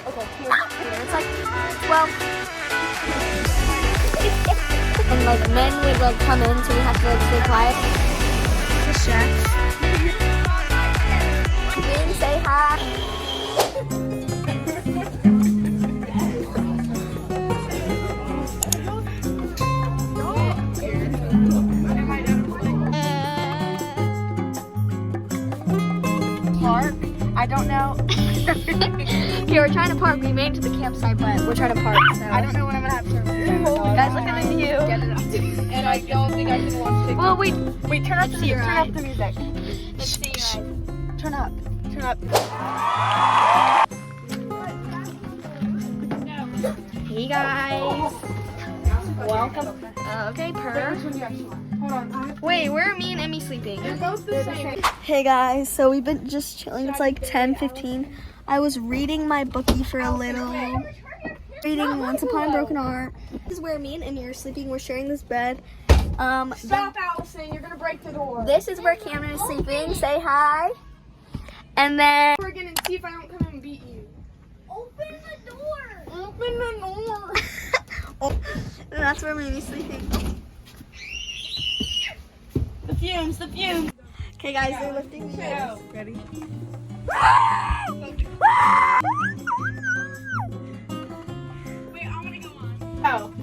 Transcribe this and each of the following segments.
Okay, here. It's like 12. And like men would like come in, so we have to like stay quiet. The chef. Bean, say hi. Park. I don't know. Okay, we're trying to park. We made it to the campsite, but we're trying to park. So. I don't know when I'm gonna have service. Guys, look at the view. And I don't think I can watch TikTok. Well, wait. Wait, turn up the See your turn up eyes. the music. Let's see your eyes. Turn up. Turn up. Hey guys. Welcome. Okay, per. Hold on. Wait, where are me and Emmy sleeping? They're both the same. Hey guys, so we've been just chilling. It's like 10:15. I was reading my bookie for a little. Reading Once Upon a Broken Heart. This is where me and Emmy are sleeping. We're sharing this bed. Stop, Allison. You're gonna break the door. This is where Cameron is sleeping. Say hi. And then. We're gonna see if I don't come and beat you. Open the door. Open the door. And that's where Mimi's sleeping. The fumes. The fumes. Okay, guys, they're lifting me up. Ready? Wait, I'm gonna go on. Oh.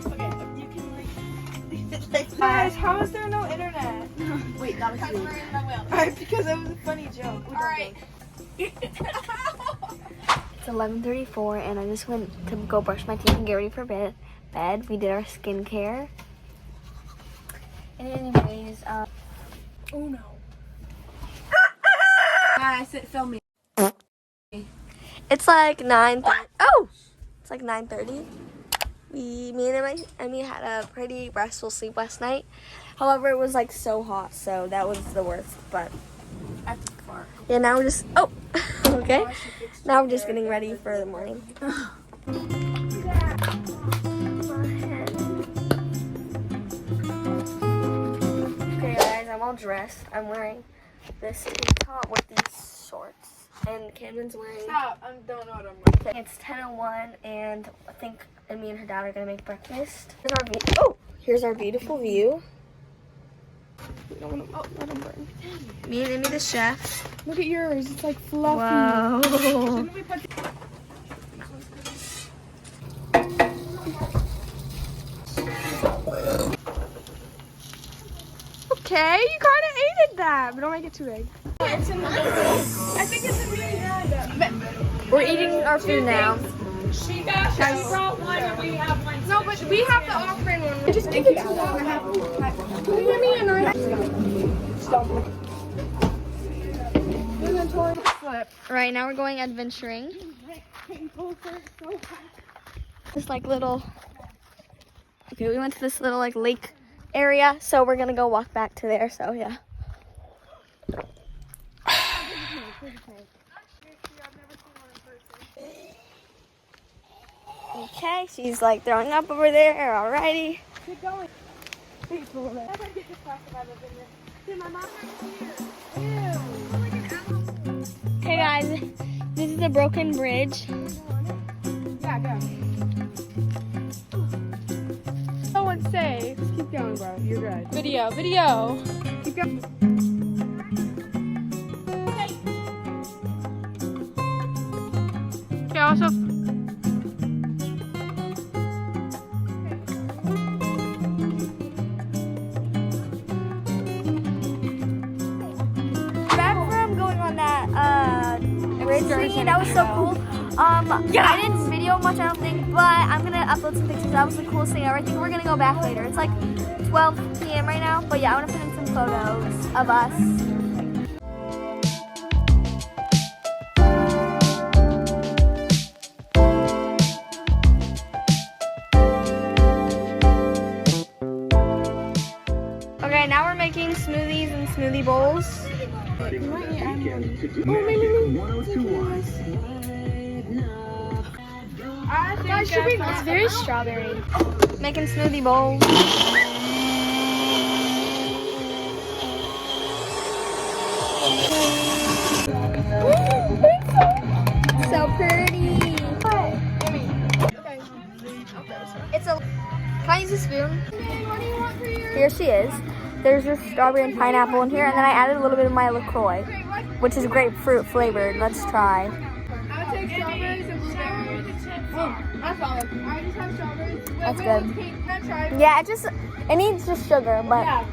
Okay, you can like. Guys, how is there no internet? Wait, that was you. Alright, because it was a funny joke. Alright. It's 11:34 and I just went to go brush my teeth and get ready for bed. We did our skincare. And anyways, Oh no. Guys, film me. it's like 9:30. Oh, it's like 9:30. Me and Emmy had a pretty restful sleep last night. However, it was like so hot, so that was the worst. But yeah, now we're just okay. Now we're just getting ready for the morning. Okay, guys, I'm all dressed. I'm wearing this tank top with these shorts, and Cameron's wearing. Stop! I don't know what I'm wearing. It's 10:01, and I think me and her dad are gonna make breakfast. Here's our beautiful view. Let him burn. Me and Emmy, the chef. Look at yours. It's like fluffy. Wow. Shouldn't we put Okay, you kind of ate that, but don't make it too big. It's in the I think it's in the We're eating our food now. She brought one and we have one. No, but we have the offering one. Just give it to me. Can you give me a knife? Stop. Right now we're going adventuring. This like little. Okay, we went to this little like lake area, so we're gonna go walk back to there. So yeah. Okay, she's like throwing up over there. Alrighty. Keep going. Okay, guys, this is a broken bridge. Yeah, go. No one's safe. Just keep going, bro. You're good. Video. Keep going. Okay, also. Back from going on that bridge thingy, that was so cool. I didn't video much, I don't think, but I'm gonna upload some pictures. That was the coolest thing ever. I think we're gonna go back later. It's like 12 p.m. right now, but yeah, I want to put in some photos of us. Okay, now we're making smoothies and smoothie bowls. It's very strawberry. Making smoothie bowls. here she is. There's just strawberry and pineapple in here, and then I added a little bit of my LaCroix, which is grapefruit flavored. Let's try. I would take strawberries and blueberries. I follow. I just have strawberries. That's good. Can I try? Yeah, it needs just sugar, but. Yeah.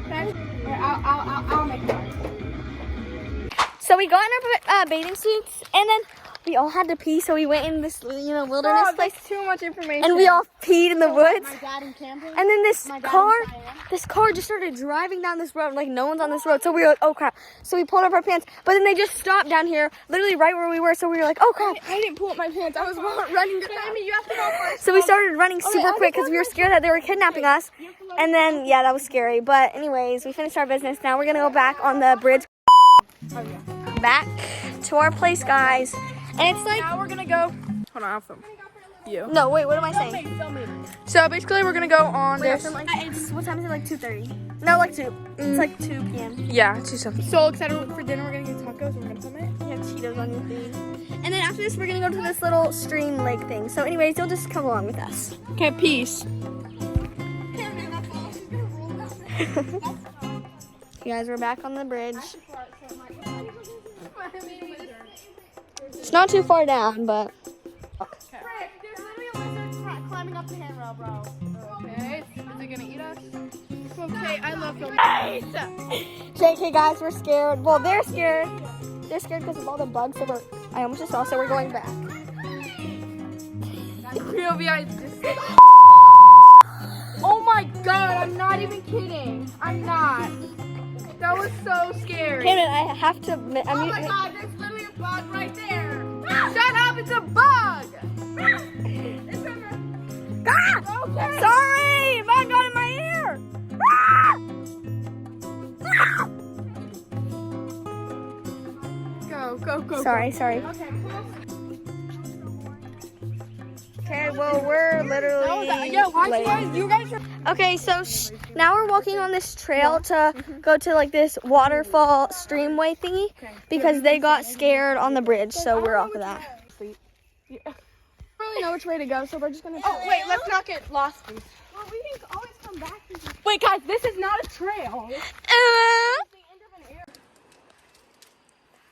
I'll make one. So we got in our bathing suits, and then we all had to pee, so we went in this, wilderness place. That's too much information. And we all peed in the woods. My dad in camping. And then this car just started driving down this road, like no one's on this road. So we were like, oh crap. So we pulled up our pants, but then they just stopped down here, literally right where we were. So we were like, oh crap. I didn't pull up my pants. I was running. Sammy, you have to go first. So we started running super quick because we were scared that they were kidnapping us. And then, yeah, that was scary. But anyways, we finished our business. Now we're going to go back on the bridge. Back to our place, guys. And it's like, Now we're gonna go. Hold on, I'll film you. no, wait, what am I saying? So basically, we're gonna go on this. What time is it? Like 2:30? No, like 2. It's like 2 p.m. Yeah, 2 something. So excited for dinner. We're gonna get tacos. We're gonna film it. You have Cheetos on your thing. And then after this, we're gonna go to this little stream lake thing. So anyways, you'll just come along with us. Okay, peace. You guys, we're back on the bridge. It's not too far down, but... There's literally a lizard climbing up the handrail, bro. Okay, is it gonna eat us? Okay, I love filming. JK, guys, we're scared. Well, they're scared. They're scared because of all the bugs that I almost just saw, so we're going back. Oh my god, I'm not even kidding. I'm not. That was so scary. Cameron, I have to admit... Oh my god, there's literally a bug right there. Shut up, it's a bug. It's in the... Ah! Okay. Sorry! Bug got in my ear! Ah! Ah! Go. Sorry. Okay. Okay, well, we're literally late. You guys are... Okay, so now we're walking on this trail to go to like this waterfall streamway thingy because they got scared on the bridge, so we're off of that. I don't really know which way to go, so we're just gonna... Oh, wait, let's not get lost, please. Well, we can always come back. Wait, guys, this is not a trail.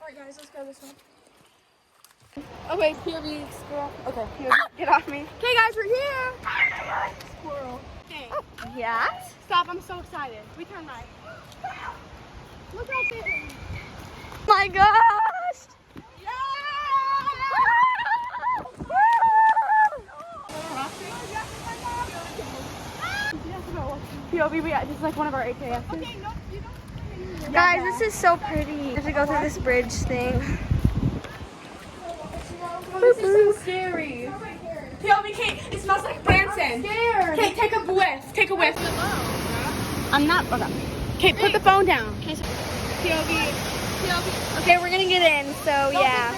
Alright, guys, let's go this way. Okay, POV, squirrel. Okay, POV, get off me. Okay, guys, we're here. Squirrel. Okay. Oh, yeah? Stop, I'm so excited. We turn right. Look out there. My gosh! POV, this is like one of our AKS. Okay, no, you don't. Guys, this is so pretty. We have to go through this bridge thing. This is so scary. POV, Kate, it smells like Branson. Scared. Kate, take a whiff. Take a whiff. I'm not. Okay. Kate, put the phone down. POV. Okay, we're gonna get in, so yeah.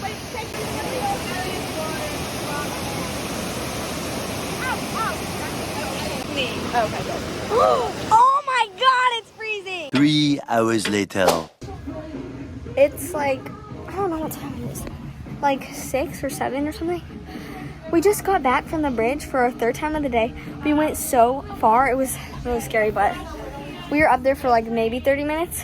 Wait, take the video. Okay, good. Oh my god, it's freezing! 3 hours later. It's like, I don't know what time it is. Like 6 or 7 or something. We just got back from the bridge for our 3rd time of the day. We went so far, it was really scary, but we were up there for like maybe 30 minutes.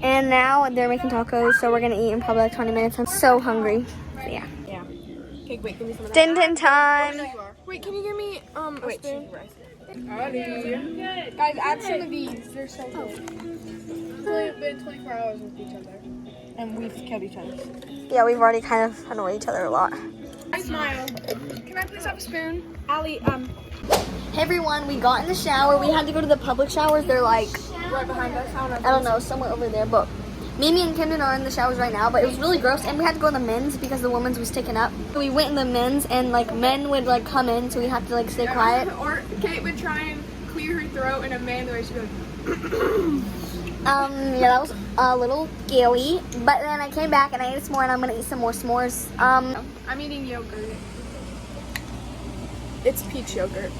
And now they're making tacos, so we're gonna eat in probably like 20 minutes. I'm so hungry. So yeah. Okay, wait, give me some of that. Din time. Wait, can you give me a spoon? Guys, add some of these. They're so good. We've only been 24 hours with each other. And we've killed each other. Yeah, we've already kind of annoyed each other a lot. I smile. Can I please have a spoon? Allie, Hey everyone, we got in the shower. We had to go to the public showers. They're like, right behind us. I don't know, somewhere over there. But Mimi and Camden are in the showers right now. But it was really gross. And we had to go in the men's because the women's was taken up. We went in the men's and like men would like come in. So we had to like stay quiet. Or Kate would try and clear her throat and Amanda would go. Yeah, that was a little scary. But then I came back and I ate some more and I'm going to eat some more s'mores. I'm eating yogurt. It's peach yogurt.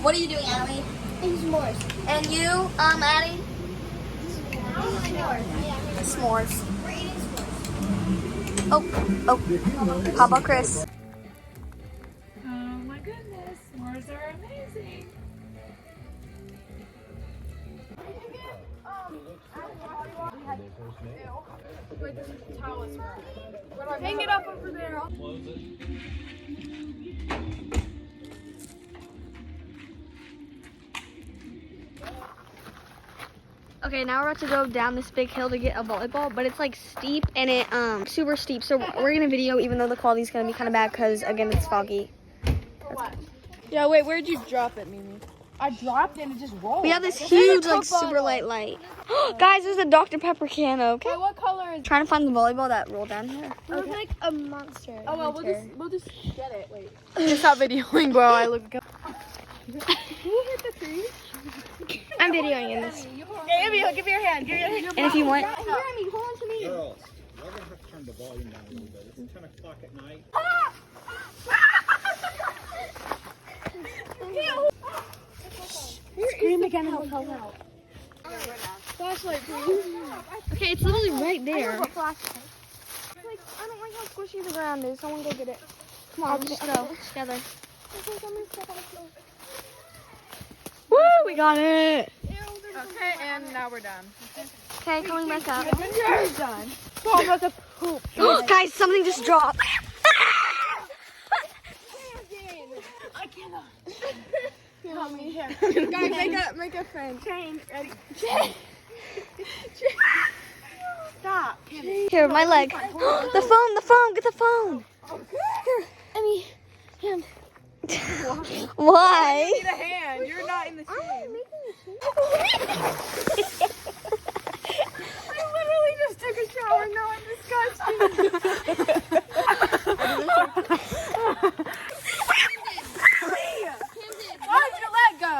What are you doing, Addie? And s'mores. And you, Addie? S'mores. S'mores. We're eating s'mores. Oh, how about Chris? Oh my goodness, s'mores are amazing. Wait, this is the towels. Hang it up over there. Okay, now we're about to go down this big hill to get a volleyball, but it's like steep and it super steep. So we're gonna video even though the quality's gonna be kind of bad because again it's foggy. Yeah, wait, where'd you drop it, Mimi? I dropped it and it just rolled. We have this huge like super light light. Guys, there's a Dr. Pepper can. Okay. Wait, what color is it? Trying to find the volleyball that rolled down here. It looks like a monster. Oh, well, we'll just get it. Wait. Stop videoing, bro. I look good. Who hit the tree? I'm videoing in this. Hey, Amy, give me your hand. Give me your hand. And if you want, Jeremy, hold on to me. Girls, we're gonna have to turn the volume down a little bit. It's 10 o'clock at night. scream again. Help. Flashlight, please. Okay, it's literally right there. Like, I don't like how squishy the ground is. Someone go get it. Come on, Just go together. Somebody step on the floor. Woo! We got it. Okay, and now we're done. Okay, coming back up. You're done. Oh, I'm about to poop. Guys, something just dropped. I cannot. Help me here. Guys, make a friend. Chain. Ready? Chain. Stop. Here, my leg. The phone. Get the phone. Here, Emmy. Hand. Why? Need a hand. You're not in the chain. I literally just took a shower. Now I'm disgusting. Why'd you let go?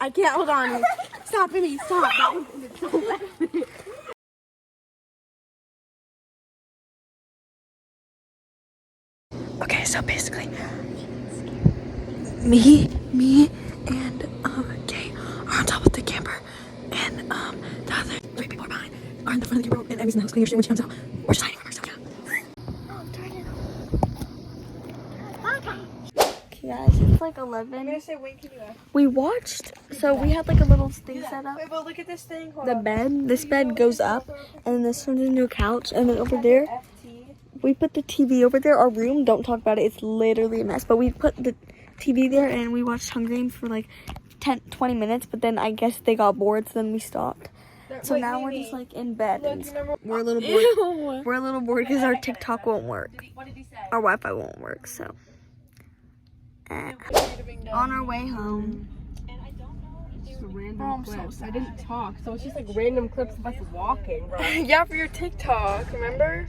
I can't hold on. Stop, Emmy. Stop. Okay, so basically, me, and Kay are on top of the camper, and the other 3 people are behind, are in the front of the camper, and Emmy's in the house cleaning her shit when she comes out. We're just hiding from her, so yeah. Okay, guys, it's like 11. Say, wait, can you ask? We watched, so we had like a little thing set up. Wait, but look at this thing. Hold The bed, this bed goes up, and then this turns into a couch, and then over there, we put the TV over there. Our room, don't talk about it, it's literally a mess, but we put the TV there, and we watched Hunger Games for like 20 minutes, but then I guess they got bored, so then we stopped. So now we're just like in bed, and we're a little bored. We're a little bored because our TikTok won't work. Our Wi-Fi won't work, so. On our way home. I'm so sad. I didn't talk, so it's just like random clips of us walking, bro. Yeah, for your TikTok, remember?